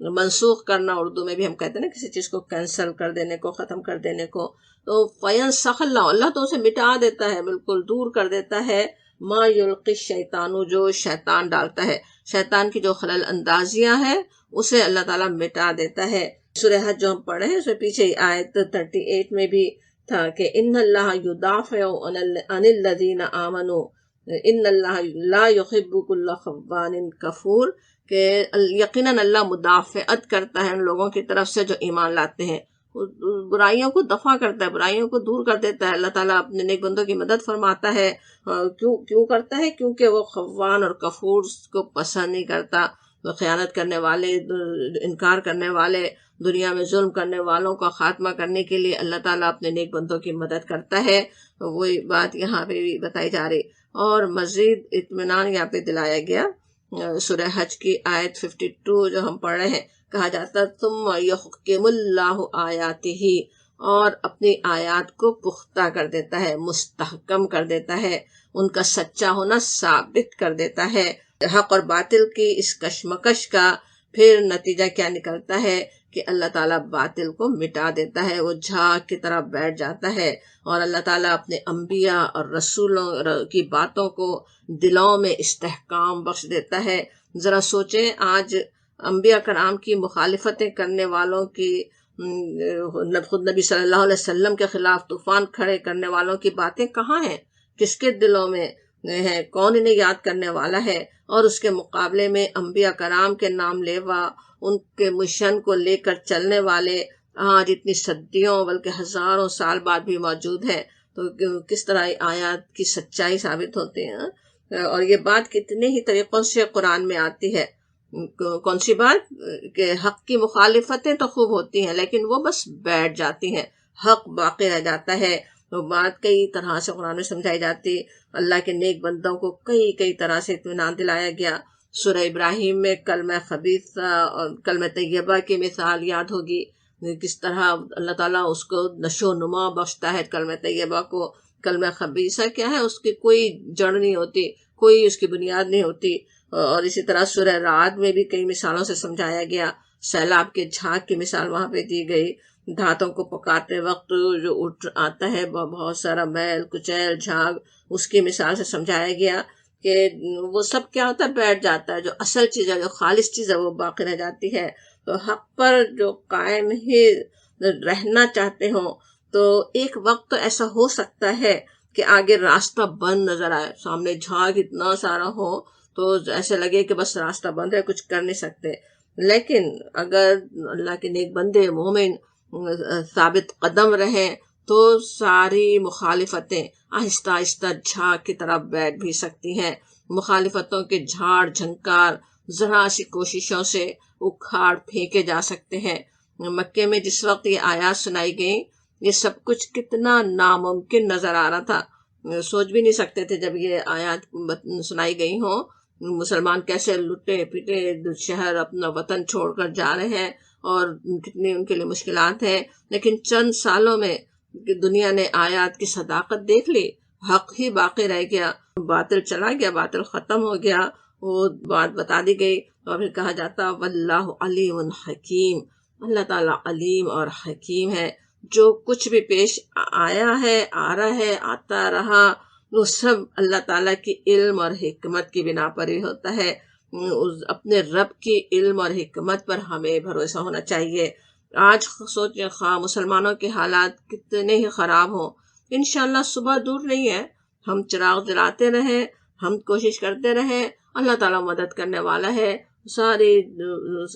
منسوخ کرنا اردو میں بھی ہم کہتے ہیں نا کسی چیز کو کینسل کر دینے کو، ختم کر دینے کو. تو فینسخ اللہ، اللہ تو اسے مٹا دیتا ہے، بالکل دور کر دیتا ہے. ما یلقی الشیطان، جو شیطان ڈالتا ہے، شیطان کی جو خلل اندازیاں ہیں اسے اللہ تعالیٰ مٹا دیتا ہے. سورہ حج جو ہم پڑھے ہیں اس میں پیچھے آیت 38 میں بھی تھا کہ ان اللہ یدافع عن الذین آمنوا ان اللہ لا یحب کل خوان کفور، کہ یقیناً اللہ مدافعت کرتا ہے ان لوگوں کی طرف سے جو ایمان لاتے ہیں، برائیوں کو دفع کرتا ہے، برائیوں کو دور کر دیتا ہے. اللہ تعالیٰ اپنے نیک بندوں کی مدد فرماتا ہے. کیوں کرتا ہے؟ کیونکہ وہ خوان اور کفور کو پسند نہیں کرتا. وہ خیانت کرنے والے، انکار کرنے والے، دنیا میں ظلم کرنے والوں کا خاتمہ کرنے کے لیے اللہ تعالیٰ اپنے نیک بندوں کی مدد کرتا ہے. وہی بات یہاں پہ بھی بتائی جا رہی. اور مزید اطمینان یہاں پہ دلایا گیا سورہ حج کی آیت 52 جو ہم پڑھ رہے ہیں. کہا جاتا ثم یحکم اللہ آیاتہ، اور اپنی آیات کو پختہ کر دیتا ہے، مستحکم کر دیتا ہے، ان کا سچا ہونا ثابت کر دیتا ہے. حق اور باطل کی اس کشمکش کا پھر نتیجہ کیا نکلتا ہے کہ اللہ تعالیٰ باطل کو مٹا دیتا ہے، وہ جھاگ کی طرح بیٹھ جاتا ہے. اور اللہ تعالیٰ اپنے انبیاء اور رسولوں کی باتوں کو دلوں میں استحکام بخش دیتا ہے. ذرا سوچیں، آج انبیاء کرام کی مخالفتیں کرنے والوں کی، خود نبی صلی اللہ علیہ وسلم کے خلاف طوفان کھڑے کرنے والوں کی باتیں کہاں ہیں؟ کس کے دلوں میں ہے؟ کون انہیں یاد کرنے والا ہے؟ اور اس کے مقابلے میں انبیاء کرام کے نام لیوا، ان کے مشن کو لے کر چلنے والے آج اتنی صدیوں بلکہ ہزاروں سال بعد بھی موجود ہیں. تو کس طرح آیات کی سچائی ثابت ہوتی ہے. اور یہ بات کتنے ہی طریقوں سے قرآن میں آتی ہے. کون سی بات؟ کہ حق کی مخالفتیں تو خوب ہوتی ہیں لیکن وہ بس بیٹھ جاتی ہیں، حق باقی رہ جاتا ہے. وہ بات کئی طرح سے قرآن میں سمجھائی جاتی. اللہ کے نیک بندوں کو کئی طرح سے اطمینان دلایا گیا. سورہ ابراہیم میں کلمہ خبیثہ اور کلمہ طیبہ کی مثال یاد ہوگی، کس طرح اللہ تعالیٰ اس کو نشو و نما بخشتا ہے کلمہ طیبہ کو. کلمہ خبیثہ کیا ہے؟ اس کی کوئی جڑ نہیں ہوتی، کوئی اس کی بنیاد نہیں ہوتی. اور اسی طرح سورہ رعد میں بھی کئی مثالوں سے سمجھایا گیا. سیلاب کے جھاگ کی مثال وہاں پہ دی گئی. دھاتوں کو پکاتے وقت جو اٹھ آتا ہے بہت سارا میل کچیل جھاگ، اس کی مثال سے سمجھایا گیا کہ وہ سب کیا ہوتا ہے؟ بیٹھ جاتا ہے. جو اصل چیز ہے، جو خالص چیز ہے، وہ باقی رہ جاتی ہے. تو حق پر جو قائم ہی رہنا چاہتے ہوں تو ایک وقت تو ایسا ہو سکتا ہے کہ آگے راستہ بند نظر آئے، سامنے جھاگ اتنا سارا ہو تو ایسے لگے کہ بس راستہ بند ہے، کچھ کر نہیں سکتے. لیکن اگر اللہ کے نیک بندے مومن ثابت قدم رہیں تو ساری مخالفتیں آہستہ آہستہ جھاگ کی طرح بیٹھ بھی سکتی ہیں. مخالفتوں کے جھاڑ جھنکار ذرا سی کوششوں سے اکھاڑ پھینکے جا سکتے ہیں. مکے میں جس وقت یہ آیات سنائی گئیں، یہ سب کچھ کتنا ناممکن نظر آ رہا تھا. سوچ بھی نہیں سکتے تھے جب یہ آیات سنائی گئی ہوں مسلمان کیسے لٹے پٹے شہر اپنا وطن چھوڑ کر جا رہے ہیں اور کتنی ان کے لیے مشکلات ہیں. لیکن چند سالوں میں دنیا نے آیات کی صداقت دیکھ لی، حق ہی باقی رہ گیا، باطل چلا گیا، باطل ختم ہو گیا. وہ بات بتا دی گئی اور پھر کہا جاتا واللہ علیم حکیم، اللہ تعالیٰ علیم اور حکیم ہے. جو کچھ بھی پیش آیا ہے، آ رہا ہے، آتا رہا، وہ سب اللہ تعالیٰ کی علم اور حکمت کی بنا پر ہی ہوتا ہے. اپنے رب کی علم اور حکمت پر ہمیں بھروسہ ہونا چاہیے. آج سوچیں خواہ مسلمانوں کے حالات کتنے ہی خراب ہوں، انشاءاللہ صبح دور نہیں ہے. ہم چراغ جلاتے رہیں، ہم کوشش کرتے رہیں، اللہ تعالیٰ مدد کرنے والا ہے. ساری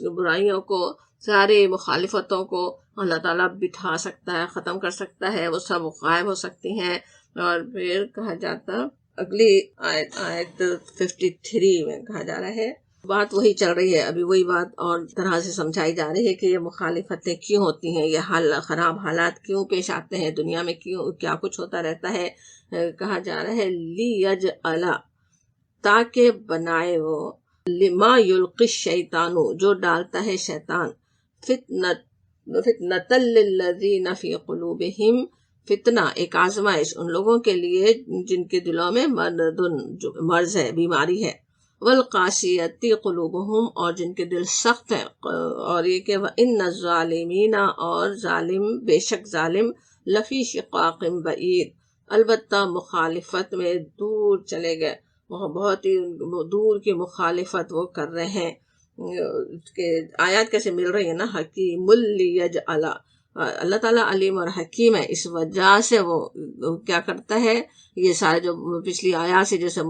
برائیوں کو، ساری مخالفتوں کو اللہ تعالیٰ بٹھا سکتا ہے، ختم کر سکتا ہے، وہ سب غائب ہو سکتی ہیں. اور پھر کہا جاتا اگلی آیت 53 میں کہا جا رہا ہے، بات وہی چل رہی ہے ابھی، وہی بات اور طرح سے سمجھائی جا رہی ہے کہ یہ مخالفتیں کیوں ہوتی ہیں، یہ خراب حالات کیوں پیش آتے ہیں دنیا میں، کیوں کیا کچھ ہوتا رہتا ہے. کہا جا رہا ہے لیجعل، تاکہ بنائے وہ، لما یلقی الشیطان، جو ڈالتا ہے شیطان، فتنۃ للذین فی قلوبہم، فتنہ ایک آزمائش ان لوگوں کے لیے جن کے دلوں میں مرض ہے، بیماری ہے. والقاسیتی قلوبہم، اور جن کے دل سخت ہیں، اور یہ کہ وَإِنَّ الظَّالِمِينَ، اور ظالم، بے شک ظالم، لفی شقاق بعید، البتہ مخالفت میں دور چلے گئے، وہ بہت ہی دور کی مخالفت وہ کر رہے ہیں۔ کہ آیات کیسے مل رہی ہیں نا، حکیم لیجعل، اللہ تعالیٰ علیم اور حکیم ہے، اس وجہ سے وہ کیا کرتا ہے، یہ سارے جو پچھلی آیات سے جیسے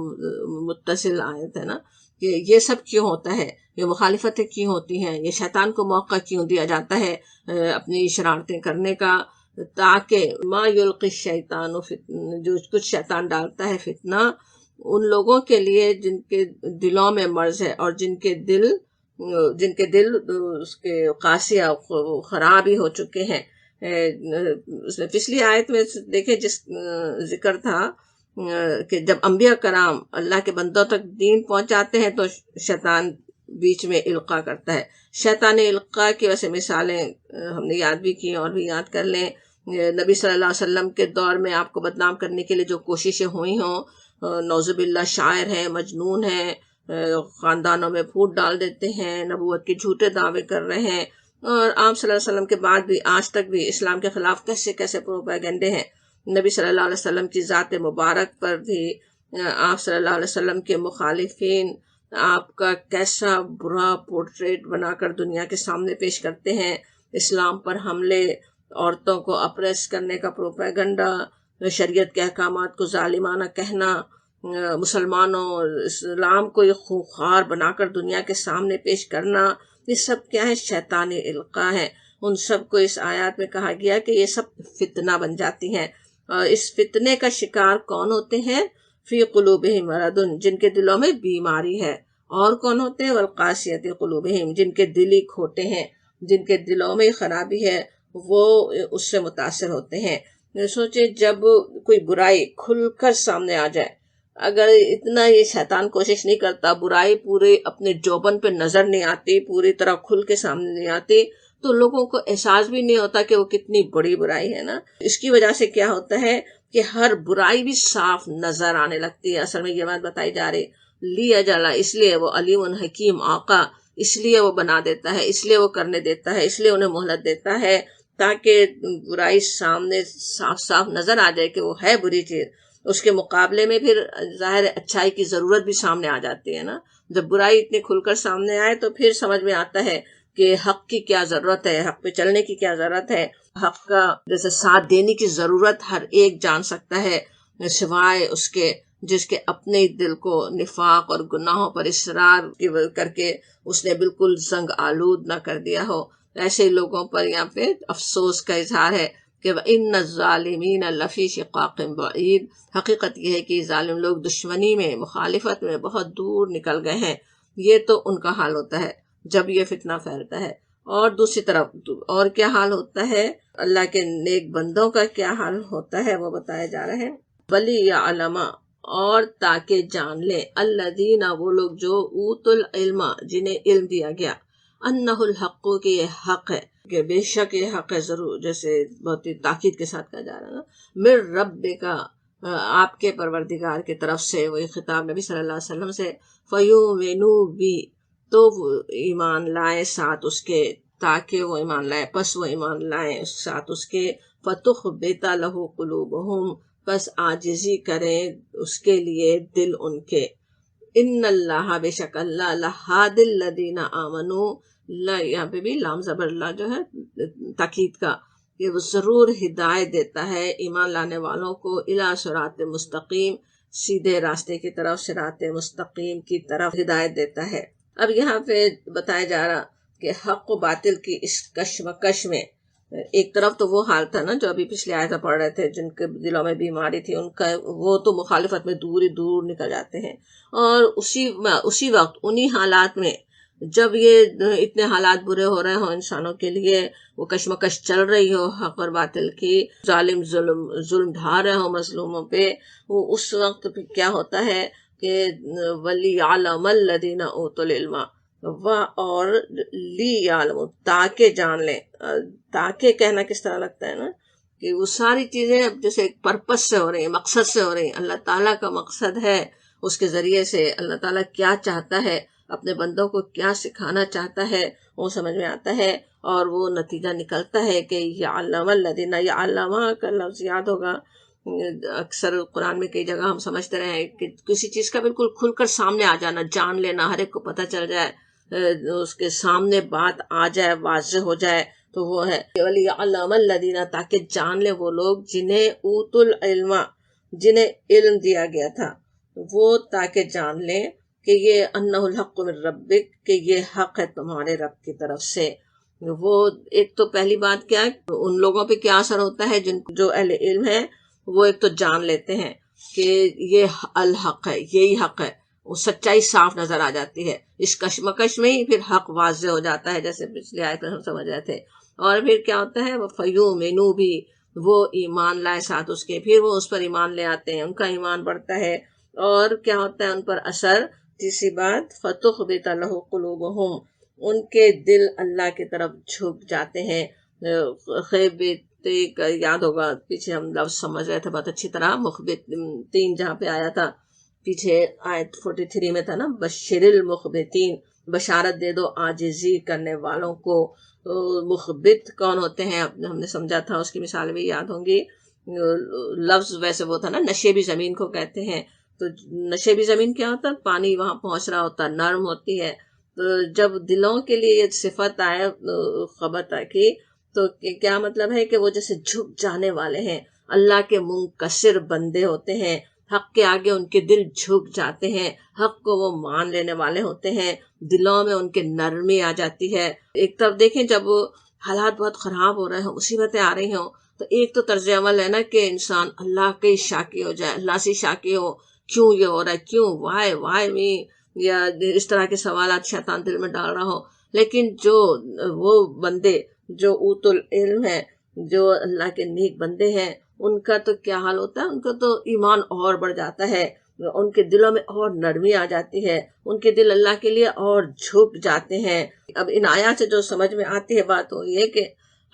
متصل آیت ہے نا، کہ یہ سب کیوں ہوتا ہے، یہ مخالفتیں کیوں ہوتی ہیں، یہ شیطان کو موقع کیوں دیا جاتا ہے اپنی شرارتیں کرنے کا، تاکہ ما یلقی الشیطان جو کچھ شیطان ڈالتا ہے فتنہ ان لوگوں کے لیے جن کے دلوں میں مرض ہے، اور جن کے دل اس کے قاسیہ خراب ہی ہو چکے ہیں۔ پچھلی آیت میں دیکھیں جس ذکر تھا کہ جب انبیاء کرام اللہ کے بندوں تک دین پہنچاتے ہیں تو شیطان بیچ میں القاء کرتا ہے۔ شیطان القاء کی ویسے مثالیں ہم نے یاد بھی کی اور بھی یاد کر لیں۔ نبی صلی اللہ علیہ وسلم کے دور میں آپ کو بدنام کرنے کے لیے جو کوششیں ہوئی ہوں، نعوذ باللہ شاعر ہیں، مجنون ہیں، خاندانوں میں پھوٹ ڈال دیتے ہیں، نبوت کے جھوٹے دعوے کر رہے ہیں، اور آپ صلی اللہ علیہ وسلم کے بعد بھی آج تک بھی اسلام کے خلاف کیسے کیسے پروپیگنڈے ہیں۔ نبی صلی اللہ علیہ وسلم کی ذات مبارک پر بھی آپ صلی اللہ علیہ وسلم کے مخالفین آپ کا کیسا برا پورٹریٹ بنا کر دنیا کے سامنے پیش کرتے ہیں، اسلام پر حملے، عورتوں کو اپریس کرنے کا پروپیگنڈا، شریعت کے احکامات کو ظالمانہ کہنا، مسلمانوں اور اسلام کو یہ خوخار بنا کر دنیا کے سامنے پیش کرنا، یہ سب کیا ہے، شیطانی القاء ہے۔ ان سب کو اس آیات میں کہا گیا کہ یہ سب فتنہ بن جاتی ہیں، اور اس فتنے کا شکار کون ہوتے ہیں، فی قلوبہم مرض، جن کے دلوں میں بیماری ہے، اور کون ہوتے ہیں، والقاسیۃ قلوبہم، جن کے دل ہی کھوٹے ہیں، جن کے دلوں میں خرابی ہے، وہ اس سے متاثر ہوتے ہیں۔ سوچے جب کوئی برائی کھل کر سامنے آ جائے، اگر اتنا یہ شیطان کوشش نہیں کرتا، برائی پورے اپنے جوبن پہ نظر نہیں آتی، پوری طرح کھل کے سامنے نہیں آتی، تو لوگوں کو احساس بھی نہیں ہوتا کہ وہ کتنی بڑی برائی ہے نا۔ اس کی وجہ سے کیا ہوتا ہے کہ ہر برائی بھی صاف نظر آنے لگتی ہے۔ اصل میں یہ بات بتائی جا رہی، لیا جلا، اس لیے وہ علیم حکیم آقا، اس لیے وہ بنا دیتا ہے، اس لیے وہ کرنے دیتا ہے، اس لیے انہیں مہلت دیتا ہے، تاکہ برائی سامنے صاف صاف نظر آ جائے کہ وہ ہے بری چیز۔ اس کے مقابلے میں پھر ظاہر اچھائی کی ضرورت بھی سامنے آ جاتی ہے نا۔ جب برائی اتنی کھل کر سامنے آئے تو پھر سمجھ میں آتا ہے کہ حق کی کیا ضرورت ہے، حق پہ چلنے کی کیا ضرورت ہے، حق کا جیسے ساتھ دینے کی ضرورت ہر ایک جان سکتا ہے، سوائے اس کے جس کے اپنے دل کو نفاق اور گناہوں پر اصرار کر کے اس نے بالکل زنگ آلود نہ کر دیا ہو۔ ایسے لوگوں پر یہاں پہ افسوس کا اظہار ہے کہ وَإِنَّ الظَّالِمِينَ لَفِي شِقَاقٍ بَعِيدٍ، حقیقت یہ ہے کہ ظالم لوگ دشمنی میں، مخالفت میں بہت دور نکل گئے ہیں۔ یہ تو ان کا حال ہوتا ہے جب یہ فتنہ پھیلتا ہے، اور دوسری طرف اور کیا حال ہوتا ہے، اللہ کے نیک بندوں کا کیا حال ہوتا ہے وہ بتایا جا رہا ہے۔ وَلِيَعْلَمَ، اور تاکہ جان لیں، الذین، وہ لوگ جو اوتوا العلم، جنہیں علم دیا گیا، انہ الحق، کہ یہ حق ہے، کہ بے شک یہ حق ہے، ضرور، جیسے بہت ہی تاکید کے ساتھ کہا جا رہا ہے نا، من ربک، آپ کے پروردگار کی طرف سے، وہی خطاب نبی صلی اللہ علیہ وسلم سے، فیؤمنوا بی، تو وہ ایمان لائیں ساتھ اس کے، تاکہ وہ ایمان لائیں، پس وہ ایمان لائیں ساتھ اس کے، فتخبت لہ قلوبہم، پس عاجزی کریں اس کے لیے دل ان کے، ان اللہ، بے شک اللہ، لہادی الذین آمنوا، یہاں پہ بھی لام زبر اللہ جو ہے تاکید کا، کہ وہ ضرور ہدایت دیتا ہے ایمان لانے والوں کو، الی صراط مستقیم، سیدھے راستے کی طرف، صراط مستقیم کی طرف ہدایت دیتا ہے۔ اب یہاں پہ بتایا جا رہا کہ حق و باطل کی اس کشمکش میں، ایک طرف تو وہ حال تھا نا جو ابھی پچھلے آیت پڑھ رہے تھے، جن کے دلوں میں بیماری تھی، ان کا وہ تو مخالفت میں دور ہی دور نکل جاتے ہیں، اور اسی وقت انہی حالات میں جب یہ اتنے حالات برے ہو رہے ہوں انسانوں کے لیے، وہ کشمکش چل رہی ہو حق اور باطل کی، ظالم ظلم ڈھا رہے ہوں مظلوموں پہ، وہ اس وقت کیا ہوتا ہے کہ وَلِيَعْلَمَ الَّذِينَ أُوتُوا الْعِلْمَ، اور لِيَعْلَمُ، تاکہ جان لیں، تاکہ کہنا کس طرح لگتا ہے نا، کہ وہ ساری چیزیں اب جیسے ایک پرپس سے ہو رہی ہیں، مقصد سے ہو رہی ہیں، اللہ تعالیٰ کا مقصد ہے اس کے ذریعے سے اللہ تعالیٰ کیا چاہتا ہے، اپنے بندوں کو کیا سکھانا چاہتا ہے، وہ سمجھ میں آتا ہے، اور وہ نتیجہ نکلتا ہے کہ یعلم الذین، یعلم کا لفظ یاد ہوگا، اکثر قرآن میں کئی جگہ ہم سمجھتے رہے ہیں کہ کسی چیز کا بالکل کھل کر سامنے آ جانا، جان لینا، ہر ایک کو پتہ چل جائے، اس کے سامنے بات آ جائے، واضح ہو جائے، تو وہ ہے وَلِيَعْلَمَ الَّذِينَ، تاکہ جان لے وہ لوگ جنہیں اوت العلم، جنہیں علم دیا گیا تھا، وہ تاکہ جان لیں کہ یہ انہ الحق من ربک، کہ یہ حق ہے تمہارے رب کی طرف سے۔ وہ ایک تو پہلی بات کیا، ان لوگوں پہ کیا اثر ہوتا ہے جو اہل علم ہے، وہ ایک تو جان لیتے ہیں کہ یہ الحق ہے، یہی حق ہے، وہ سچائی صاف نظر آ جاتی ہے، اس کشمکش میں ہی پھر حق واضح ہو جاتا ہے، جیسے پچھلی آیت میں ہم سمجھ رہے تھے۔ اور پھر کیا ہوتا ہے، وہ فیؤمنوا بھی، وہ ایمان لائے ساتھ اس کے، پھر وہ اس پر ایمان لے آتے ہیں، ان کا ایمان بڑھتا ہے، اور کیا ہوتا ہے ان پر اثر۔ تیسری بات فتخبت لہ قلوبہم، ان کے دل اللہ کی طرف جھک جاتے ہیں۔ خیبت یاد ہوگا، پیچھے ہم لفظ سمجھ رہے تھے بہت اچھی طرح، مخبتین جہاں پہ آیا تھا پیچھے آیت 43 میں تھا نا، بشر المخبتین، بشارت دے دو عاجزی کرنے والوں کو۔ مخبت کون ہوتے ہیں، ہم نے سمجھا تھا، اس کی مثال بھی یاد ہوں گی۔ لفظ ویسے وہ تھا نا، نشیبی زمین کو کہتے ہیں، تو نشیبی زمین کیا ہوتا ہے، پانی وہاں پہنچ رہا ہوتا ہے، نرم ہوتی ہے، تو جب دلوں کے لیے یہ صفت آئے خبت کی، تو کیا مطلب ہے کہ وہ جیسے جھک جانے والے ہیں، اللہ کے منکسر بندے ہوتے ہیں، حق کے آگے ان کے دل جھک جاتے ہیں، حق کو وہ مان لینے والے ہوتے ہیں، دلوں میں ان کے نرمی آ جاتی ہے۔ ایک طرف دیکھیں جب حالات بہت خراب ہو رہے ہوں، مصیبتیں آ رہی ہوں، تو ایک تو طرز عمل ہے نا کہ انسان اللہ کے شاکی ہو جائے، اللہ سے شاکی ہو، کیوں یہ ہو رہا ہے، کیوں، وائے می، یا اس طرح کے سوالات شیطان دل میں ڈال رہا ہو۔ لیکن جو وہ بندے جو اوت العلم ہے، جو اللہ کے نیک بندے ہیں، ان کا تو کیا حال ہوتا ہے، ان کا تو ایمان اور بڑھ جاتا ہے، ان کے دلوں میں اور نرمی آ جاتی ہے، ان کے دل اللہ کے لیے اور جھک جاتے ہیں۔ اب ان آیات سے جو سمجھ میں آتی ہے بات وہ یہ کہ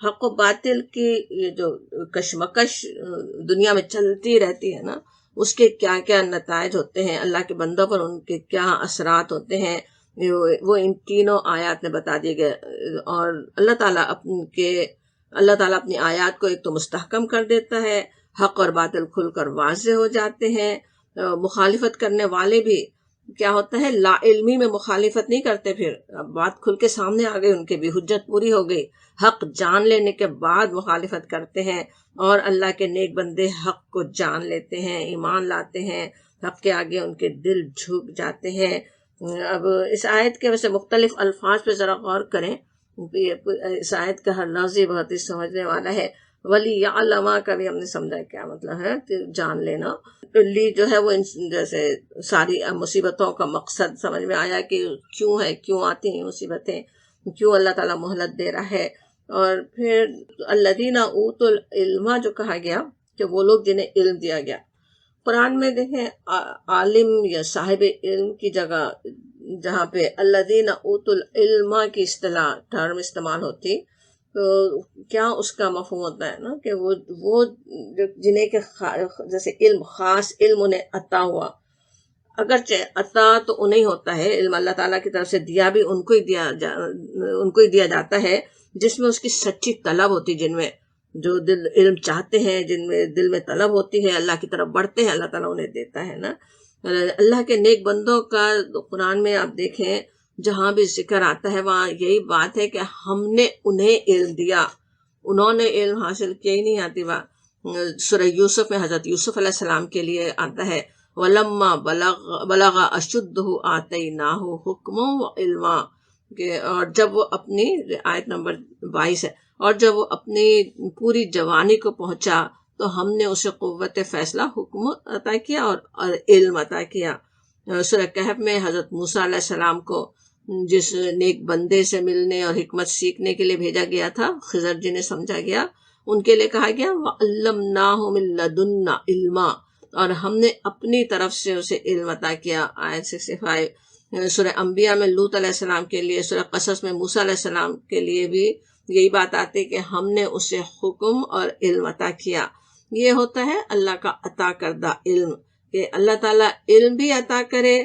حق و باطل کی یہ جو کشمکش دنیا میں چلتی رہتی ہے نا، اس کے کیا کیا نتائج ہوتے ہیں اللہ کے بندوں پر، ان کے کیا اثرات ہوتے ہیں، وہ ان تینوں آیات میں بتا دیے گئے۔ اور اللہ تعالیٰ اپنی آیات کو ایک تو مستحکم کر دیتا ہے، حق اور باطل کھل کر واضح ہو جاتے ہیں، مخالفت کرنے والے بھی کیا ہوتا ہے، لا علمی میں مخالفت نہیں کرتے، پھر اب بات کھل کے سامنے آ گئی، ان کے بھی حجت پوری ہو گئی، حق جان لینے کے بعد مخالفت کرتے ہیں، اور اللہ کے نیک بندے حق کو جان لیتے ہیں، ایمان لاتے ہیں، حق کے آگے ان کے دل جھک جاتے ہیں۔ اب اس آیت کے ویسے مختلف الفاظ پہ ذرا غور کریں، اس آیت کا ہر لفظ بہت ہی سمجھنے والا ہے۔ وَلِيَعْلَمَ کا بھی ہم نے سمجھا کیا مطلب ہے، کہ جان لینا۔ لی جو ہے وہ جیسے ساری مصیبتوں کا مقصد سمجھ میں آیا کہ کیوں ہے، کیوں آتی ہیں مصیبتیں، کیوں اللہ تعالیٰ مہلت دے رہا ہے۔ اور پھر الذین اوتوا العلم جو کہا گیا کہ وہ لوگ جنہیں علم دیا گیا، قرآن میں دیکھیں عالم یا صاحب علم کی جگہ جہاں پہ الذین اوتوا العلم کی اصطلاح ٹرم استعمال ہوتی، تو کیا اس کا مفہوم ہوتا ہے نا کہ وہ جنہیں کہ جیسے علم، خاص علم انہیں عطا ہوا، اگرچہ عطا تو انہیں ہوتا ہے، علم اللہ تعالیٰ کی طرف سے دیا بھی ان کو ہی دیا جاتا ہے جس میں اس کی سچی طلب ہوتی، جن میں جو دل علم چاہتے ہیں، جن میں دل میں طلب ہوتی ہے، اللہ کی طرف بڑھتے ہیں، اللہ تعالیٰ انہیں دیتا ہے نا۔ اللہ کے نیک بندوں کا قرآن میں آپ دیکھیں جہاں بھی ذکر آتا ہے وہاں یہی بات ہے کہ ہم نے انہیں علم دیا، انہوں نے علم حاصل کیا ہی نہیں آتی بات۔ سورہ یوسف میں حضرت یوسف علیہ السلام کے لیے آتا ہے وَلَمَّا بَلَغَ أَشُدَّهُ آتَيْنَاهُ حُکْمًا وَعِلْمًا، اور جب وہ اپنی آیت نمبر 22 ہے، اور جب وہ اپنی پوری جوانی کو پہنچا تو ہم نے اسے قوت فیصلہ، حکم عطا کیا اور علم عطا کیا۔ سورہ کہف میں حضرت موسیٰ علیہ السلام کو جس نیک بندے سے ملنے اور حکمت سیکھنے کے لیے بھیجا گیا تھا، خضر جنہیں سمجھا گیا، ان کے لیے کہا گیا وَعَلَّمْنَاهُ مِن لَدُنَّا عِلْمًا، اور ہم نے اپنی طرف سے اسے علم عطا کیا۔ آیت 65۔ سورہ انبیاء میں لوط علیہ السلام کے لیے، سورہ قصص میں موسیٰ علیہ السلام کے لیے بھی یہی بات آتی کہ ہم نے اسے حکم اور علم عطا کیا۔ یہ ہوتا ہے اللہ کا عطا کردہ علم، کہ اللہ تعالیٰ علم بھی عطا کرے،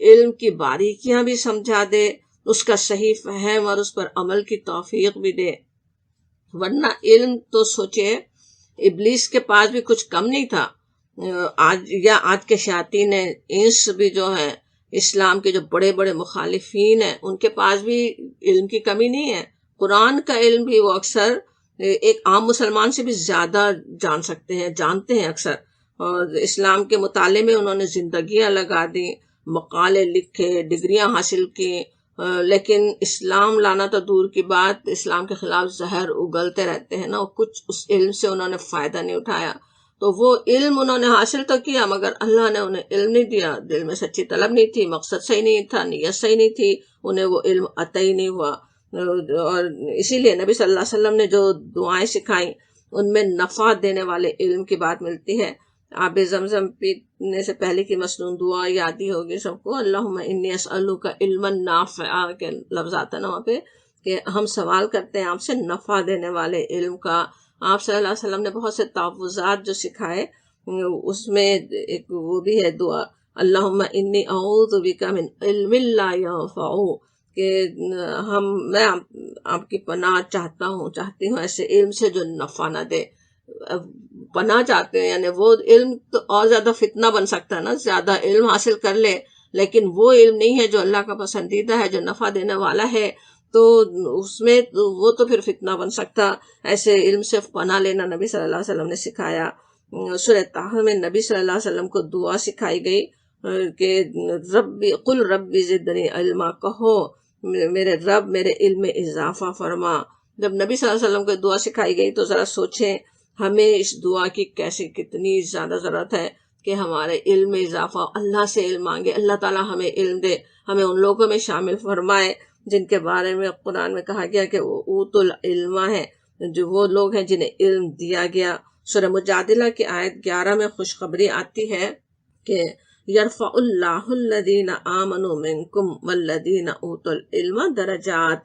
علم کی باریکیاں بھی سمجھا دے، اس کا صحیح فہم اور اس پر عمل کی توفیق بھی دے۔ ورنہ علم تو سوچے ابلیس کے پاس بھی کچھ کم نہیں تھا، آج کے شیاطین انس بھی جو ہیں، اسلام کے جو بڑے بڑے مخالفین ہیں، ان کے پاس بھی علم کی کمی نہیں ہے۔ قرآن کا علم بھی وہ اکثر ایک عام مسلمان سے بھی زیادہ جانتے ہیں اکثر، اور اسلام کے مطالعے میں انہوں نے زندگیاں لگا دی، مقالے لکھے، ڈگریاں حاصل کی، لیکن اسلام لانا تو دور کی بات، اسلام کے خلاف زہر اگلتے رہتے ہیں نا، کچھ اس علم سے انہوں نے فائدہ نہیں اٹھایا۔ تو وہ علم انہوں نے حاصل تو کیا، مگر اللہ نے انہیں علم نہیں دیا، دل میں سچی طلب نہیں تھی، مقصد صحیح نہیں تھا، نیت صحیح نہیں تھی، انہیں وہ علم عطا ہی نہیں ہوا۔ اور اسی لیے نبی صلی اللہ علیہ وسلم نے جو دعائیں سکھائیں ان میں نفع دینے والے علم کی بات ملتی ہے۔ آب زمزم پینے سے پہلے کی مسنون دعا یاد ہی ہوگی سب کو، اللہم انی اسألک علما نافعا کے لفظ آتا ہے نا وہاں پہ، کہ ہم سوال کرتے ہیں آپ سے نفع دینے والے علم کا۔ آپ صلی اللہ علیہ وسلم نے بہت سے تحفظات جو سکھائے، اس میں ایک وہ بھی ہے دعا، اللہم انی اعوذ بک من علم لا ینفع، کہ میں آپ کی پناہ چاہتی ہوں ایسے علم سے جو نفع نہ دے۔ پناہ چاہتے ہیں، یعنی وہ علم تو اور زیادہ فتنہ بن سکتا ہے نا، زیادہ علم حاصل کر لے لیکن وہ علم نہیں ہے جو اللہ کا پسندیدہ ہے، جو نفع دینے والا ہے، تو اس میں وہ تو پھر فتنہ بن سکتا۔ ایسے علم سے پناہ لینا نبی صلی اللہ علیہ وسلم نے سکھایا۔ سورہ طٰہٰ میں نبی صلی اللہ علیہ وسلم کو دعا سکھائی گئی کہ قل ربی زدنی علما، کہو میرے رب میرے علم میں اضافہ فرما۔ جب نبی صلی اللہ علیہ وسلم کو دعا سکھائی گئی تو ذرا سوچیں ہمیں اس دعا کی کتنی زیادہ ضرورت ہے کہ ہمارے علم میں اضافہ، اللہ سے علم مانگے، اللہ تعالیٰ ہمیں علم دے، ہمیں ان لوگوں میں شامل فرمائے جن کے بارے میں قرآن میں کہا گیا کہ وہ اوت العلم ہے، جو وہ لوگ ہیں جنہیں علم دیا گیا۔ سورہ مجادلہ کی آیت 11 میں خوشخبری آتی ہے کہ یرفع اللہ الذین آمنوا منکم والذین اوتوا العلم درجات،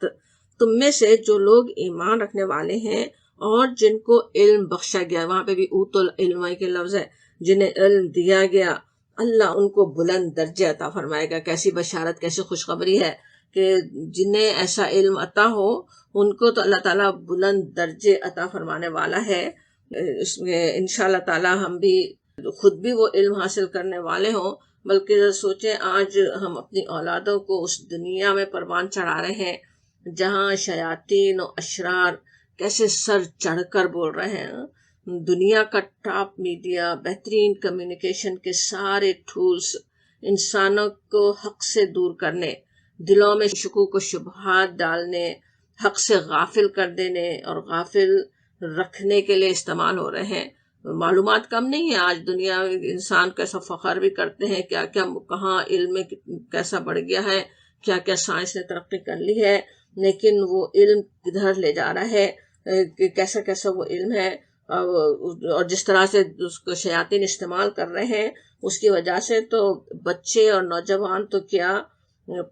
تم میں سے جو لوگ ایمان رکھنے والے ہیں اور جن کو علم بخشا گیا، وہاں پہ بھی اوت العلم کے لفظ ہے، جنہیں علم دیا گیا، اللہ ان کو بلند درجے عطا فرمائے گا۔ کیسی بشارت، کیسی خوشخبری ہے کہ جنہیں ایسا علم عطا ہو ان کو تو اللہ تعالیٰ بلند درجے عطا فرمانے والا ہے۔ اس میں انشاءاللہ تعالیٰ ہم بھی خود بھی وہ علم حاصل کرنے والے ہوں، بلکہ سوچیں آج ہم اپنی اولادوں کو اس دنیا میں پروان چڑھا رہے ہیں جہاں شیاطین و اشرار کیسے سر چڑھ کر بول رہے ہیں۔ دنیا کا ٹاپ میڈیا، بہترین کمیونیکیشن کے سارے ٹولز انسانوں کو حق سے دور کرنے، دلوں میں شکوک و شبہات ڈالنے، حق سے غافل کر دینے اور غافل رکھنے کے لیے استعمال ہو رہے ہیں۔ معلومات کم نہیں ہے آج دنیا، انسان کیسا فخر بھی کرتے ہیں، کیا کیا کہاں علم میں کیسا بڑھ گیا ہے، کیا کیا سائنس نے ترقی کر لی ہے، لیکن وہ علم کدھر لے جا رہا ہے، کیسا کیسا وہ علم ہے، اور جس طرح سے اس کو شیاطین استعمال کر رہے ہیں اس کی وجہ سے تو بچے اور نوجوان تو کیا،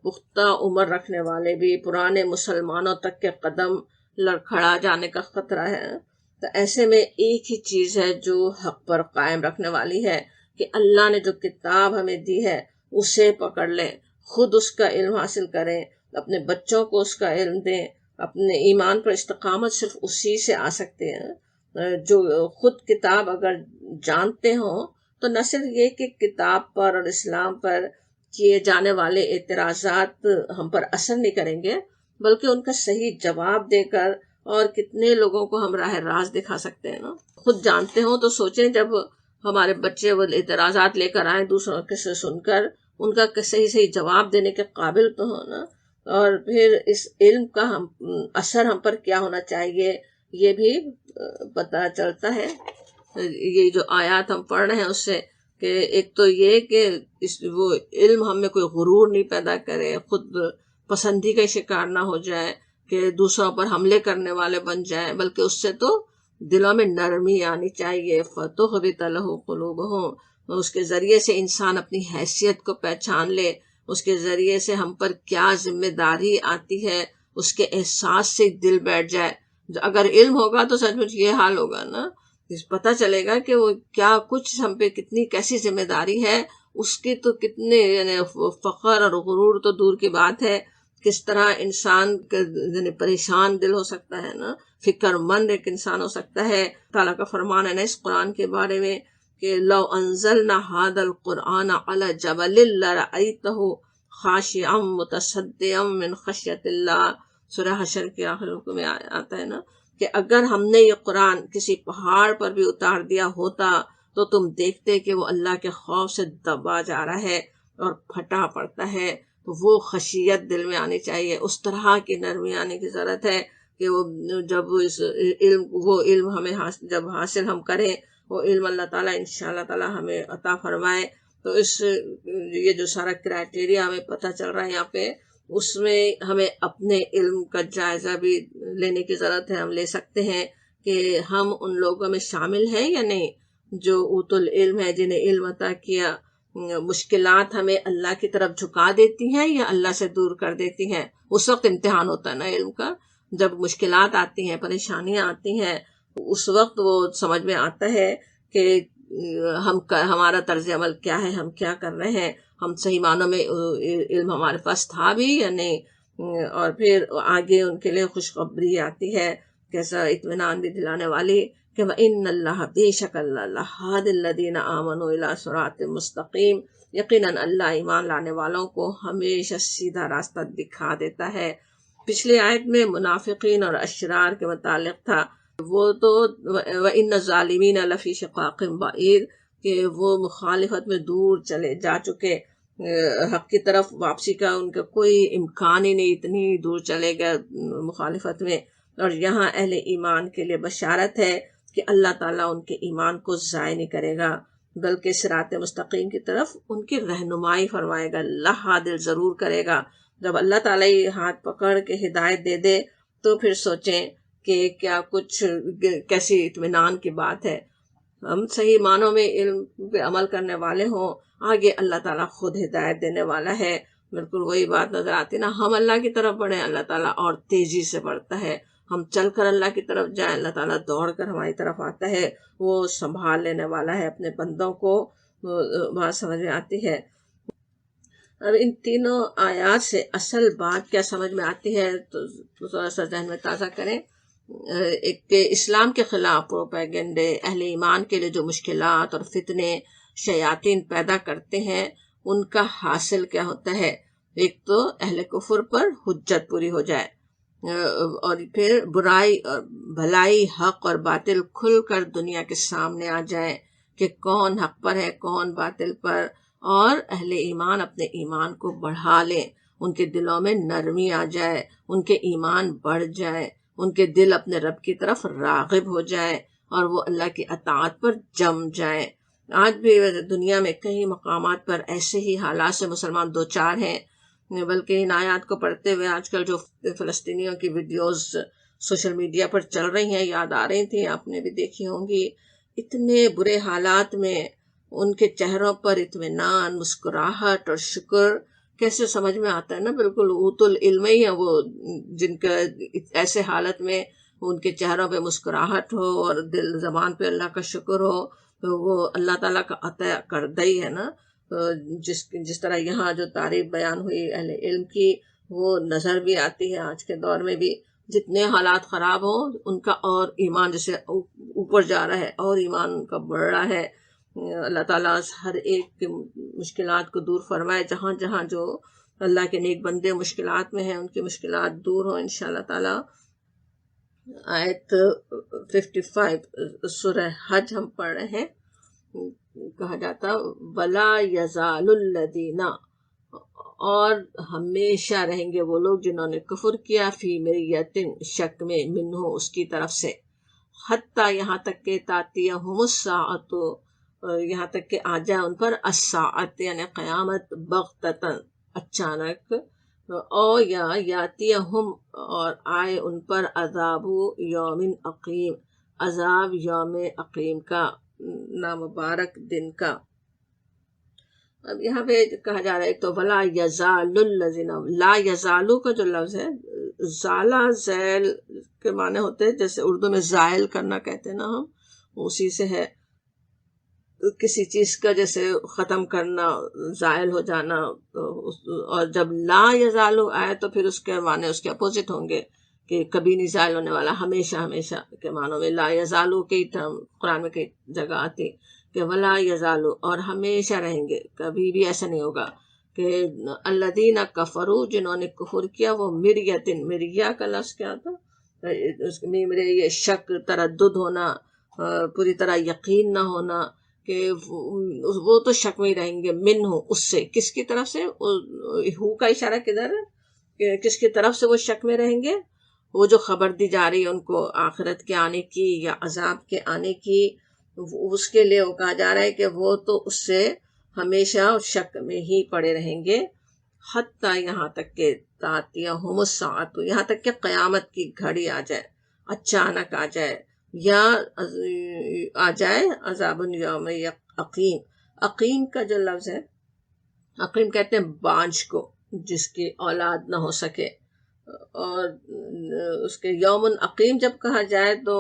پختہ عمر رکھنے والے بھی، پرانے مسلمانوں تک کے قدم لڑکھڑا جانے کا خطرہ ہے۔ تو ایسے میں ایک ہی چیز ہے جو حق پر قائم رکھنے والی ہے کہ اللہ نے جو کتاب ہمیں دی ہے اسے پکڑ لیں، خود اس کا علم حاصل کریں، اپنے بچوں کو اس کا علم دیں۔ اپنے ایمان پر استقامت صرف اسی سے آ سکتے ہیں جو خود کتاب اگر جانتے ہوں، تو نہ صرف یہ کہ کتاب پر اور اسلام پر کیے جانے والے اعتراضات ہم پر اثر نہیں کریں گے، بلکہ ان کا صحیح جواب دے کر اور کتنے لوگوں کو ہم راہ راست دکھا سکتے ہیں نا۔ خود جانتے ہوں تو سوچیں جب ہمارے بچے وہ اعتراضات لے کر آئیں دوسروں کے سے سن کر، ان کا صحیح جواب دینے کے قابل تو ہو نا۔ اور پھر اس علم کا اثر ہم پر کیا ہونا چاہیے یہ بھی پتہ چلتا ہے۔ یہ جو آیات ہم پڑھ رہے ہیں اس سے کہ ایک تو یہ کہ وہ علم ہم میں کوئی غرور نہیں پیدا کرے، خود پسندی کا شکار نہ ہو جائے کہ دوسروں پر حملے کرنے والے بن جائیں، بلکہ اس سے تو دلوں میں نرمی آنی چاہیے۔ فَتُخْبِتَ لَهُ قُلُوبُهُمْ، اس کے ذریعے سے انسان اپنی حیثیت کو پہچان لے، اس کے ذریعے سے ہم پر کیا ذمہ داری آتی ہے اس کے احساس سے دل بیٹھ جائے۔ اگر علم ہوگا تو سچ مچ یہ حال ہوگا نا پتہ چلے گا کہ وہ کیا کچھ ہم پہ کتنی کیسی ذمہ داری ہے، اس کی تو کتنے یعنی فخر اور غرور تو دور کی بات ہے، کس طرح انسان یعنی پریشان دل ہو سکتا ہے نا، فکر مند ایک انسان ہو سکتا ہے۔ تعالیٰ کا فرمان ہے نا اس قرآن کے بارے میں کہ لو انزلنا هذا القرآن على جبل لرأيته خاشعا متصدعا من خشیت اللہ، سورہ حشر کے آخر میں آتا ہے نا کہ اگر ہم نے یہ قرآن کسی پہاڑ پر بھی اتار دیا ہوتا تو تم دیکھتے کہ وہ اللہ کے خوف سے دبا جا رہا ہے اور پھٹا پڑتا ہے۔ تو وہ خشیت دل میں آنی چاہیے، اس طرح کی نرمی آنے کی ضرورت ہے کہ وہ جب وہ علم ہمیں جب حاصل ہم کریں، وہ علم اللہ تعالیٰ انشاءاللہ تعالیٰ ہمیں عطا فرمائے۔ تو یہ جو سارا کرائٹیریا ہمیں پتہ چل رہا ہے یہاں پہ، اس میں ہمیں اپنے علم کا جائزہ بھی لینے کی ضرورت ہے۔ ہم لے سکتے ہیں کہ ہم ان لوگوں میں شامل ہیں یا نہیں جو اوت العلم ہے، جنہیں علم عطا کیا۔ مشکلات ہمیں اللہ کی طرف جھکا دیتی ہیں یا اللہ سے دور کر دیتی ہیں؟ اس وقت امتحان ہوتا ہے نا علم کا، جب مشکلات آتی ہیں، پریشانیاں آتی ہیں، اس وقت وہ سمجھ میں آتا ہے کہ ہمارا طرز عمل کیا ہے، ہم کیا کر رہے ہیں، ہم صحیح معنوں میں علم ہمارے پاس تھا بھی یا نہیں۔ اور پھر آگے ان کے لیے خوشخبری آتی ہے، کیسا اطمینان بھی دلانے والی کہ وَإِنَّ اللَّهَ بے شک اللہ لَهَادِ الَّذِينَ آمَنُوا إِلَىٰ صِرَاطٍ مستقیم، یقیناً اللہ ایمان لانے والوں کو ہمیشہ سیدھا راستہ دکھا دیتا ہے۔ پچھلی آیت میں منافقین اور اشرار کے متعلق تھا، وہ تو وَإِنَّ الظَّالِمِينَ لَفِي شِقَاقٍ بَعِيدٍ کہ وہ مخالفت میں دور چلے جا چکے، حق کی طرف واپسی کا ان کا کوئی امکان ہی نہیں، اتنی دور چلے گئے مخالفت میں۔ اور یہاں اہل ایمان کے لیے بشارت ہے کہ اللہ تعالیٰ ان کے ایمان کو ضائع نہیں کرے گا، بلکہ صراط مستقیم کی طرف ان کی رہنمائی فرمائے گا، اللہ دل ضرور کرے گا۔ جب اللہ تعالیٰ یہ ہاتھ پکڑ کے ہدایت دے دے تو پھر سوچیں کہ کیا کچھ کیسی اطمینان کی بات ہے۔ ہم صحیح معنوں میں علم پہ عمل کرنے والے ہوں، آگے اللہ تعالیٰ خود ہدایت دینے والا ہے۔ بالکل وہی بات نظر آتی نا، ہم اللہ کی طرف بڑھیں، اللہ تعالیٰ اور تیزی سے بڑھتا ہے۔ ہم چل کر اللہ کی طرف جائیں، اللہ تعالیٰ دوڑ کر ہماری طرف آتا ہے، وہ سنبھال لینے والا ہے اپنے بندوں کو۔ بات سمجھ میں آتی ہے۔ اب ان تینوں آیات سے اصل بات کیا سمجھ میں آتی ہے تو تھوڑا سا ذہن میں تازہ کریں۔ ایک کہ اسلام کے خلاف پروپیگنڈے اہل ایمان کے لیے جو مشکلات اور فتنے شیاطین پیدا کرتے ہیں، ان کا حاصل کیا ہوتا ہے؟ ایک تو اہل کفر پر حجت پوری ہو جائے، اور پھر برائی اور بھلائی، حق اور باطل کھل کر دنیا کے سامنے آ جائے کہ کون حق پر ہے کون باطل پر، اور اہل ایمان اپنے ایمان کو بڑھا لیں، ان کے دلوں میں نرمی آ جائے، ان کے ایمان بڑھ جائے، ان کے دل اپنے رب کی طرف راغب ہو جائے اور وہ اللہ کی اطاعت پر جم جائیں۔ آج بھی دنیا میں کئی مقامات پر ایسے ہی حالات سے مسلمان دوچار ہیں، بلکہ ان آیات کو پڑھتے ہوئے آج کل جو فلسطینیوں کی ویڈیوز سوشل میڈیا پر چل رہی ہیں یاد آ رہی تھیں، آپ نے بھی دیکھی ہوں گی۔ اتنے برے حالات میں ان کے چہروں پر اطمینان، مسکراہٹ اور شکر کیسے سمجھ میں آتا ہے نا، بالکل اوت العلم ہی ہے وہ، جن کا ایسے حالت میں ان کے چہروں پہ مسکراہٹ ہو اور دل زبان پہ اللہ کا شکر ہو، تو وہ اللہ تعالیٰ کا عطا کردہ ہی ہے نا۔ جس طرح یہاں جو تعریف بیان ہوئی اہل علم کی، وہ نظر بھی آتی ہے آج کے دور میں بھی۔ جتنے حالات خراب ہوں ان کا اور ایمان جیسے اوپر جا رہا ہے اور ایمان ان کا بڑھ رہا ہے۔ اللہ تعالیٰ ہر ایک کی مشکلات کو دور فرمائے، جہاں جہاں جو اللہ کے نیک بندے مشکلات میں ہیں ان کی مشکلات دور ہوں انشاءاللہ تعالیٰ۔ آیت 55 سورہ حج ہم پڑھ رہے ہیں، کہا جاتا وَلَا يَزَالُ الَّذِينَ، اور ہمیشہ رہیں گے وہ لوگ جنہوں نے کفر کیا، فی مریۃ، شک میں، منہ، اس کی طرف سے، حتیٰ یہاں تک کہ تاتیہم الساعۃ، یہاں تک کہ آ جائے ان پر الساعۃ یعنی قیامت، بغتۃ اچانک، او یا یاتیہم اور آئے ان پر عذاب یوم عقیم، عذاب یوم عقیم کا، نامبارک دن کا۔ اب یہاں پہ کہا جا رہا ہے تو ولا یزال الذین، لا یزالو کا جو لفظ ہے، زالا زیل کے معنی ہوتے ہیں، جیسے اردو میں زائل کرنا کہتے ہیں نا ہم، اسی سے ہے. کسی چیز کا جیسے ختم کرنا، زائل ہو جانا، اور جب لا یزالو آئے تو پھر اس کے معنی اس کے اپوزٹ ہوں گے کہ کبھی نہیں زائل ہونے والا، ہمیشہ ہمیشہ کے معنوں میں لا یزالو کی قرآن میں کئی جگہ آتی کہ ولا یزالو، اور ہمیشہ رہیں گے، کبھی بھی ایسا نہیں ہوگا. کہ الذین کفروا، جنہوں نے کفر کیا، وہ مریتن، مریا کا لفظ کیا تھا، اس میں یہ شک، تردد ہونا، پوری طرح یقین نہ ہونا، کہ وہ تو شک میں ہی رہیں گے. من ہو، اس سے، کس کی طرف سے، ہو کا اشارہ کدھر ہے، کہ کس کی طرف سے وہ شک میں رہیں گے، وہ جو خبر دی جا رہی ہے ان کو آخرت کے آنے کی یا عذاب کے آنے کی، اس کے لیے وہ کہا جا رہا ہے کہ وہ تو اس سے ہمیشہ شک میں ہی پڑے رہیں گے. حتیٰ، یہاں تک کہ تاتیہم الساعۃ، یہاں تک کہ قیامت کی گھڑی آ جائے، اچانک آ جائے، یا آ جائے عذاب یوم عقیم. عقیم کا جو لفظ ہے، عقیم کہتے ہیں بانجھ کو، جس کی اولاد نہ ہو سکے. اور اس کے یوم عقیم جب کہا جائے تو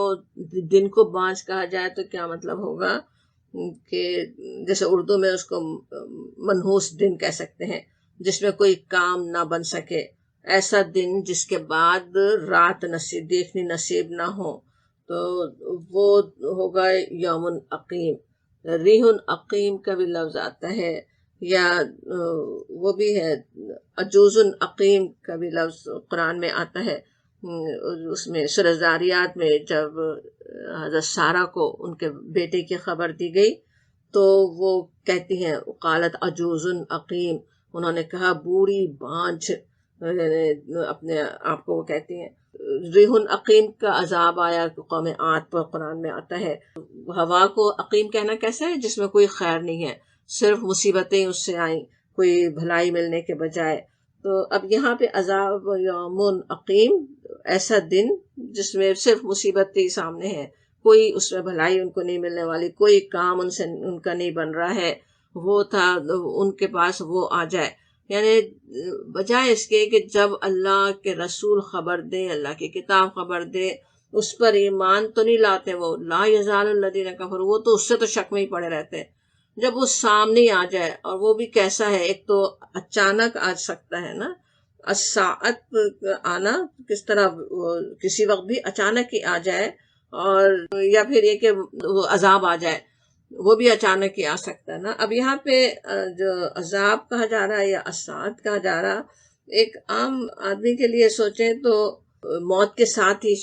دن کو بانجھ کہا جائے تو کیا مطلب ہوگا، کہ جیسے اردو میں اس کو منحوس دن کہہ سکتے ہیں، جس میں کوئی کام نہ بن سکے، ایسا دن جس کے بعد رات نصیب دیکھنی نصیب نہ ہو، تو وہ ہوگا یوم عقیم. ریح عقیم کا بھی لفظ آتا ہے، یا وہ بھی ہے عجوز عقیم کا بھی لفظ قرآن میں آتا ہے. اس میں سورہ ذاریات میں جب حضرت سارہ کو ان کے بیٹے کی خبر دی گئی تو وہ کہتی ہیں قالت عجوز عقیم، انہوں نے کہا بوڑھی بانجھ، اپنے آپ کو وہ کہتی ہیں. ریح عقیم کا عذاب آیا قوم عاد پر، قرآن میں آتا ہے. ہوا کو عقیم کہنا کیسا ہے، جس میں کوئی خیر نہیں ہے، صرف مصیبتیں اس سے آئیں، کوئی بھلائی ملنے کے بجائے. تو اب یہاں پہ عذاب یوم عقیم، ایسا دن جس میں صرف مصیبتیں سامنے ہیں، کوئی اس میں بھلائی ان کو نہیں ملنے والی، کوئی کام ان کا نہیں بن رہا ہے، وہ تھا ان کے پاس وہ آ جائے. یعنی بجائے اس کے کہ جب اللہ کے رسول خبر دے، اللہ کی کتاب خبر دے، اس پر ایمان تو نہیں لاتے وہ، لا یزال الذین کفروا، وہ تو اس سے تو شک میں ہی پڑے رہتے ہیں. جب وہ سامنے آ جائے، اور وہ بھی کیسا ہے، ایک تو اچانک آ سکتا ہے نا، الساعت آنا کس طرح کسی وقت بھی اچانک ہی آ جائے، اور یا پھر یہ کہ وہ عذاب آ جائے، وہ بھی اچانک ہی آ سکتا ہے نا. اب یہاں پہ جو عذاب کہا جا رہا ہے یا الساعت کہا جا رہا، ایک عام آدمی کے لیے سوچیں تو موت کے ساتھ ہی،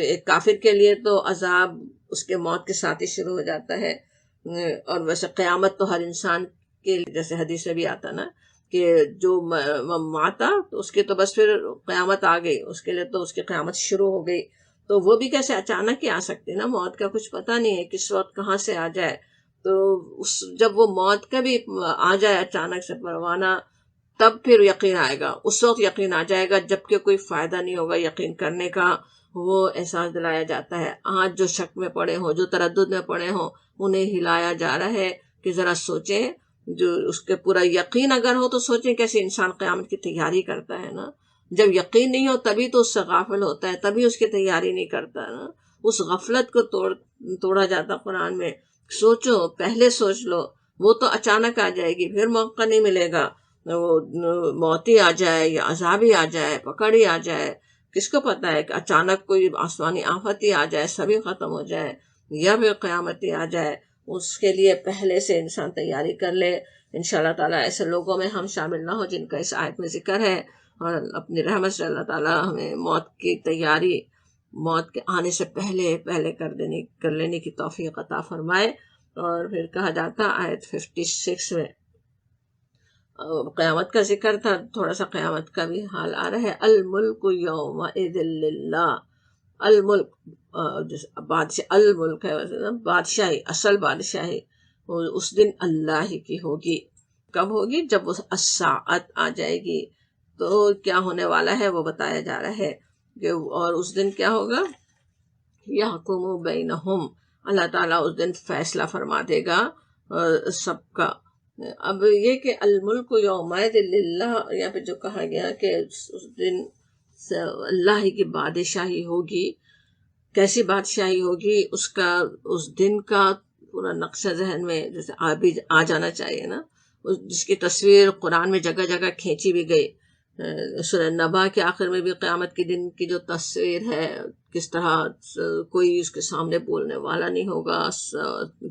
ایک کافر کے لیے تو عذاب اس کے موت کے ساتھ ہی شروع ہو جاتا ہے. اور ویسے قیامت تو ہر انسان کے لیے، جیسے حدیث میں بھی آتا نا کہ جو ماتا تو اس کی تو بس پھر قیامت آ گئی، اس کے لیے تو اس کی قیامت شروع ہو گئی. تو وہ بھی کیسے اچانک ہی آ سکتے نا، موت کا کچھ پتہ نہیں ہے کس وقت کہاں سے آ جائے. تو جب وہ موت کا بھی آ جائے اچانک سے پروانہ، تب پھر یقین آئے گا، اس وقت یقین آ جائے گا جبکہ کوئی فائدہ نہیں ہوگا یقین کرنے کا. وہ احساس دلایا جاتا ہے. آج جو شک میں پڑے ہوں، جو تردد میں پڑے ہوں، انہیں ہلایا جا رہا ہے کہ ذرا سوچیں. جو اس کے پورا یقین اگر ہو تو سوچیں کیسے انسان قیامت کی تیاری کرتا ہے نا. جب یقین نہیں ہو تبھی تو اس سے غافل ہوتا ہے، تبھی اس کی تیاری نہیں کرتا نا. اس غفلت کو توڑا جاتا قرآن میں. سوچو، پہلے سوچ لو، وہ تو اچانک آ جائے گی، پھر موقع نہیں ملے گا. وہ موت ہی آ جائے یا عذاب ہی آ جائے، پکڑ ہی آ جائے، کس کو پتا ہے کہ اچانک کوئی آسمانی آفت ہی آ جائے، سبھی ختم ہو جائے، یا پھر قیامت ہی آ جائے. اس کے لیے پہلے سے انسان تیاری کر لے. انشاءاللہ تعالیٰ ایسے لوگوں میں ہم شامل نہ ہو جن کا اس آیت میں ذکر ہے، اور اپنی رحمت سے اللہ تعالیٰ ہمیں موت کی تیاری، موت کے آنے سے پہلے کر لینے کی توفیق عطا فرمائے. اور پھر کہا جاتا آیت 56 میں قیامت کا ذکر تھا، تھوڑا سا قیامت کا بھی حال آ رہا ہے. الملک یومئذ للہ، الملک بادشاہ، الملک ہے بادشاہی، اصل بادشاہی اس دن اللہ ہی کی ہوگی. کب ہوگی؟ جب اس الساعت آ جائے گی. تو کیا ہونے والا ہے وہ بتایا جا رہا ہے کہ اور اس دن کیا ہوگا، یحکم بینہم، اللہ تعالیٰ اس دن فیصلہ فرما دے گا سب کا. اب یہ کہ الملک یومئذ للہ، یہاں پہ جو کہا گیا کہ اس دن اللہ ہی کی بادشاہی ہوگی، کیسی بادشاہی ہوگی اس کا، اس دن کا پورا نقشہ ذہن میں جیسے آ جانا چاہیے نا، جس کی تصویر قرآن میں جگہ جگہ کھینچی بھی گئی۔ سورہ نبا کے آخر میں بھی قیامت کے دن کی جو تصویر ہے، کس طرح کوئی اس کے سامنے بولنے والا نہیں ہوگا،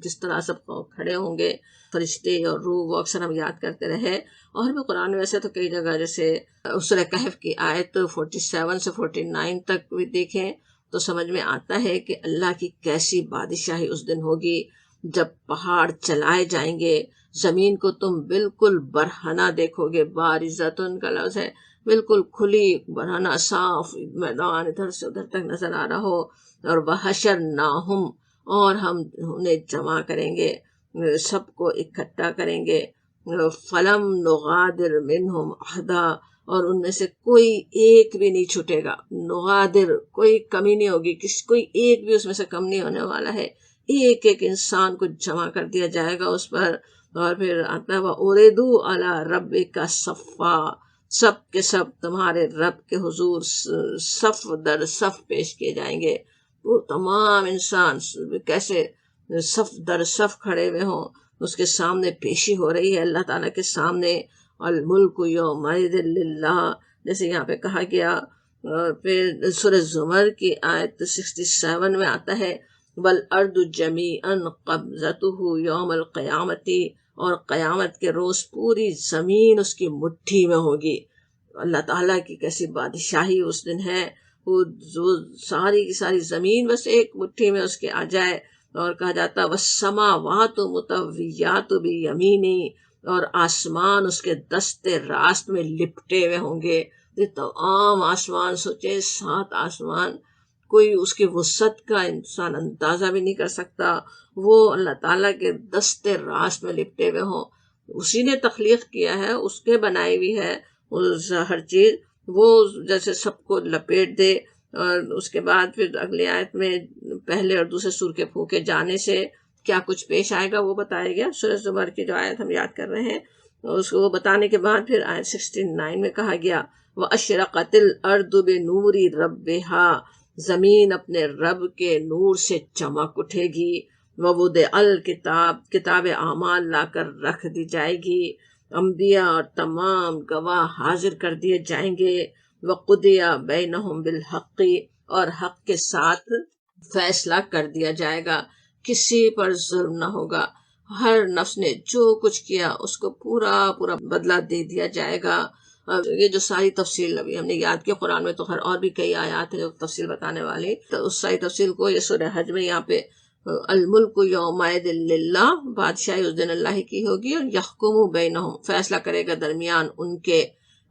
کس طرح سب کھڑے ہوں گے، فرشتے اور روح، وہ اکثر ہم یاد کرتے رہے۔ اور بھی قرآن میں ویسے تو کئی جگہ، جیسے سورہ کہف کی آیت 47 سے 49 تک بھی دیکھیں تو سمجھ میں آتا ہے کہ اللہ کی کیسی بادشاہی اس دن ہوگی، جب پہاڑ چلائے جائیں گے، زمین کو تم بالکل برہنہ دیکھو گے، بارزتن کا لفظ ہے، بالکل کھلی برہنہ صاف میدان ادھر سے ادھر تک نظر آ رہا ہو۔ اور وحشرناہم، اور ہم انہیں جمع کریں گے، سب کو اکٹھا کریں گے، فلم نغادر منہم احدا، اور ان میں سے کوئی ایک بھی نہیں چھوٹے گا، نغادر کوئی کمی نہیں ہوگی، کوئی ایک بھی اس میں سے کم نہیں ہونے والا ہے، ایک ایک انسان کو جمع کر دیا جائے گا اس پر۔ اور پھر آتا ہے وَأُرِدُوا عَلَىٰ رَبِّكَ صَفًّا، سب کے سب تمہارے رب کے حضور صف در صف پیش کیے جائیں گے۔ وہ تمام انسان کیسے صف در صف کھڑے ہوئے ہوں، اس کے سامنے پیشی ہو رہی ہے اللہ تعالیٰ کے سامنے۔ الملک یومئذ للہ، جیسے یہاں پہ کہا گیا۔ اور پھر سورہ زمر کی آیت 67 میں آتا ہے وَالْأَرْضُ جَمِيعًا قَبْضَتُهُ يَوْمَ الْقِيَامَةِ، اور قیامت کے روز پوری زمین اس کی مٹھی میں ہوگی۔ اللہ تعالیٰ کی کیسی بادشاہی اس دن ہے، وہ جو ساری کی ساری زمین بس ایک مٹھی میں اس کے آ جائے۔ اور کہا جاتا وَالسَّمَاوَاتُ مُطَوِّيَّاتُ بِيَمِينِهِ، اور آسمان اس کے دست راست میں لپٹے ہوئے ہوں گے۔ یہ تمام آسمان، سوچے 7 آسمان، کوئی اس کی وسعت کا انسان اندازہ بھی نہیں کر سکتا، وہ اللہ تعالیٰ کے دست راست میں لپٹے ہوئے ہوں۔ اسی نے تخلیق کیا ہے، اس کے بنائی ہوئی ہے ہر چیز، وہ جیسے سب کو لپیٹ دے۔ اور اس کے بعد پھر اگلی آیت میں پہلے اور دوسرے سور کے پھونکے جانے سے کیا کچھ پیش آئے گا وہ بتایا گیا۔ سورہ زمر کی جو آیت ہم یاد کر رہے ہیں، اس کو وہ بتانے کے بعد پھر آیت 69 میں کہا گیا وَأَشْرَقَتِ الْأَرْضُ بِنُورِ رَبِّهَا، زمین اپنے رب کے نور سے چمک اٹھے گی۔ وَوُضِعَ الْكِتَابُ، کتاب اعمال لا کر رکھ دی جائے گی۔ انبیاء اور تمام گواہ حاضر کر دیے جائیں گے۔ وَقُضِيَ بَيْنَهُمْ بِالْحَقِّ، اور حق کے ساتھ فیصلہ کر دیا جائے گا، کسی پر ظلم نہ ہوگا، ہر نفس نے جو کچھ کیا اس کو پورا پورا بدلہ دے دیا جائے گا۔ یہ جو ساری تفصیل ابھی ہم نے یاد کیا، قرآن میں تو اور بھی کئی آیات ہیں جو تفصیل بتانے والی، تو اس ساری تفصیل کو یہ سورہ حج میں یہاں پہ الملک یومئذ للہ، بادشاہی اس دن اللہ کی ہوگی، اور یحکم بینہم، فیصلہ کرے گا درمیان ان کے،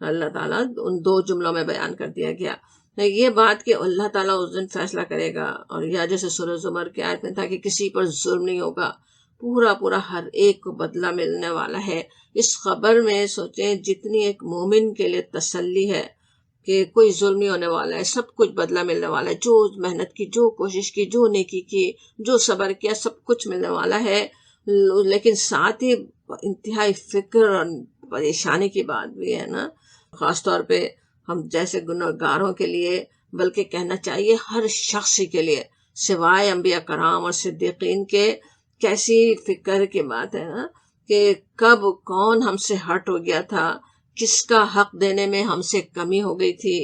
اللہ تعالیٰ ان 2 جملوں میں بیان کر دیا گیا۔ یہ بات کہ اللہ تعالیٰ اس دن فیصلہ کرے گا، اور یا جیسے سورہ زمر کی آیت میں تھا کہ کسی پر ظلم نہیں ہوگا، پورا پورا ہر ایک کو بدلہ ملنے والا ہے۔ اس خبر میں سوچیں جتنی ایک مومن کے لیے تسلی ہے کہ کوئی ظلم نہیں ہونے والا ہے، سب کچھ بدلہ ملنے والا ہے، جو محنت کی، جو کوشش کی، جو نیکی کی، جو صبر کیا، سب کچھ ملنے والا ہے۔ لیکن ساتھ ہی انتہائی فکر اور پریشانی کی بات بھی ہے نا، خاص طور پہ ہم جیسے گنہگاروں کے لیے، بلکہ کہنا چاہیے ہر شخص کے لیے سوائے انبیاء کرام اور صدیقین کے۔ کیسی فکر کی بات ہے نا کہ کب کون ہم سے ہٹ ہو گیا تھا، کس کا حق دینے میں ہم سے کمی ہو گئی تھی،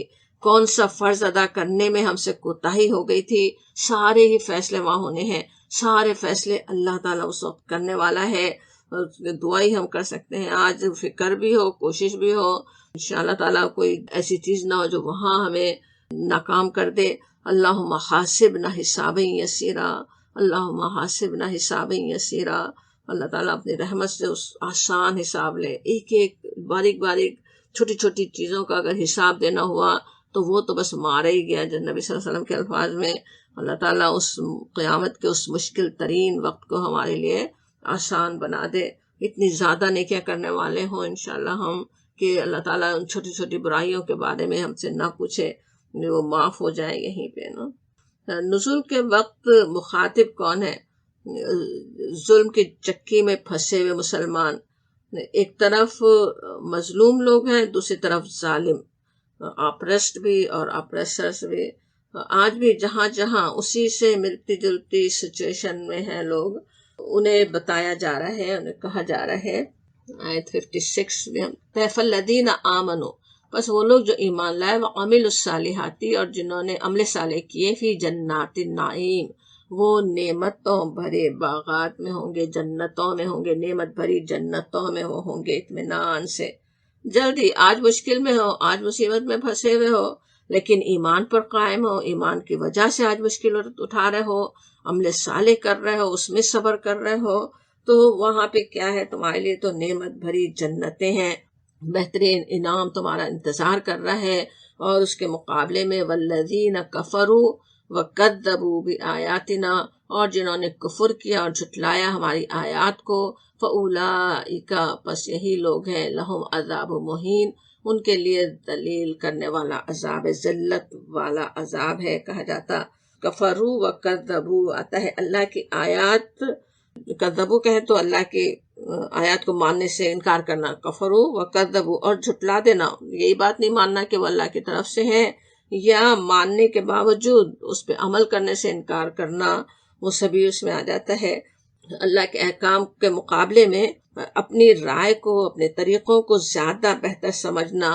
کون سا فرض ادا کرنے میں ہم سے کوتاہی ہو گئی تھی، سارے ہی فیصلے وہاں ہونے ہیں، سارے فیصلے اللہ تعالیٰ اس وقت کرنے والا ہے۔ دعا ہی ہم کر سکتے ہیں، آج فکر بھی ہو، کوشش بھی ہو، انشاءاللہ تعالیٰ کوئی ایسی چیز نہ ہو جو وہاں ہمیں ناکام کر دے۔ اللہم حاسبنا حسابا یسیرا، اللہم حاسبنا حسابا یسیرا، اللہ تعالیٰ اپنی رحمت سے اس آسان حساب لے، ایک ایک باریک باریک چھوٹی چھوٹی چیزوں کا اگر حساب دینا ہوا تو وہ تو بس مارا ہی گیا، جو نبی صلی اللہ علیہ وسلم کے الفاظ میں اللہ تعالیٰ اس قیامت کے اس مشکل ترین وقت کو ہمارے لیے آسان بنا دے۔ اتنی زیادہ نیکیاں کرنے والے ہوں انشاءاللہ ہم کہ اللہ تعالیٰ ان چھوٹی چھوٹی برائیوں کے بارے میں ہم سے نہ پوچھے، وہ معاف ہو جائے یہیں پہ نا۔ نزول کے وقت مخاطب کون ہے؟ ظلم کی چکی میں پھنسے ہوئے مسلمان، ایک طرف مظلوم لوگ ہیں، دوسری طرف ظالم، آپریسڈ بھی اور آپریسرز بھی۔ آج بھی جہاں جہاں اسی سے ملتی جلتی سچویشن میں ہیں لوگ، انہیں بتایا جا رہا ہے، انہیں کہا جا رہا ہے آیت 56 میں، فالذین آمنوا، بس وہ لوگ جو ایمان لائے، وعملوا الصالحات، اور جنہوں نے عمل صالح کیے، فی جنات النعیم، وہ نعمتوں بھرے باغات میں ہوں گے، جنتوں میں ہوں گے، نعمت بھری جنتوں میں وہ ہوں گے اطمینان سے۔ جلدی آج مشکل میں ہو، آج مصیبت میں پھنسے ہوئے ہو، لیکن ایمان پر قائم ہو، ایمان کی وجہ سے آج مشکل اٹھا رہے ہو، عمل صالح کر رہے ہو، اس میں صبر کر رہے ہو، تو وہاں پہ کیا ہے تمہارے لیے؟ تو نعمت بھری جنتیں ہیں، بہترین انعام تمہارا انتظار کر رہا ہے۔ اور اس کے مقابلے میں والذین کفروا وکذبوا بآیاتنا، اور جنہوں نے کفر کیا اور جھٹلایا ہماری آیات کو، فاولئک، پس یہی لوگ ہیں، لہم عذاب مہین، ان کے لیے ذلیل کرنے والا عذاب، ذلت والا عذاب ہے۔ کہا جاتا کفروا وکذبوا، آتا ہے اللہ کی آیات، کذبوا کہے تو اللہ کی آیات کو ماننے سے انکار کرنا، کفروا وکذبوا، اور جھٹلا دینا، یہی بات نہیں ماننا کہ وہ اللہ کی طرف سے ہے، یا ماننے کے باوجود اس پہ عمل کرنے سے انکار کرنا، وہ سبھی اس میں آ جاتا ہے۔ اللہ کے احکام کے مقابلے میں اپنی رائے کو، اپنے طریقوں کو زیادہ بہتر سمجھنا،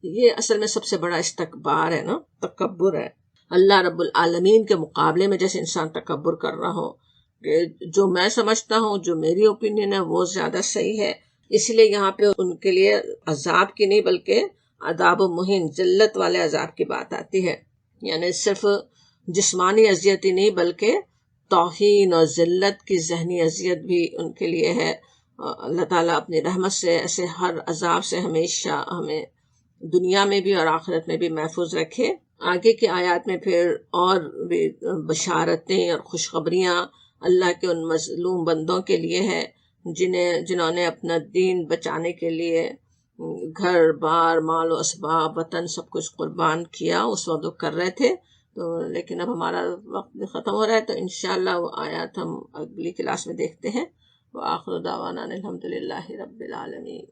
یہ اصل میں سب سے بڑا استکبار ہے نا، تکبر ہے۔ اللہ رب العالمین کے مقابلے میں جیسے انسان تکبر کر رہا ہو کہ جو میں سمجھتا ہوں، جو میری اوپینین ہے وہ زیادہ صحیح ہے، اس لیے یہاں پہ ان کے لیے عذاب کی نہیں بلکہ عذاب مہین، ذلت والے عذاب کی بات آتی ہے، یعنی صرف جسمانی اذیت ہی نہیں بلکہ توہین اور ذلت کی ذہنی اذیت بھی ان کے لیے ہے۔ اللہ تعالیٰ اپنی رحمت سے ایسے ہر عذاب سے ہمیشہ ہمیں دنیا میں بھی اور آخرت میں بھی محفوظ رکھے۔ آگے کی آیات میں پھر اور بھی بشارتیں اور خوشخبریاں اللہ کے ان مظلوم بندوں کے لیے ہے جنہوں نے اپنا دین بچانے کے لیے گھر بار، مال و اسباب، وطن سب کچھ قربان کیا، اس وقت وہ کر رہے تھے۔ تو لیکن اب ہمارا وقت ختم ہو رہا ہے، تو انشاءاللہ وہ آیات ہم اگلی کلاس میں دیکھتے ہیں۔ وآخر دعوانا الحمدللہ رب العالمین۔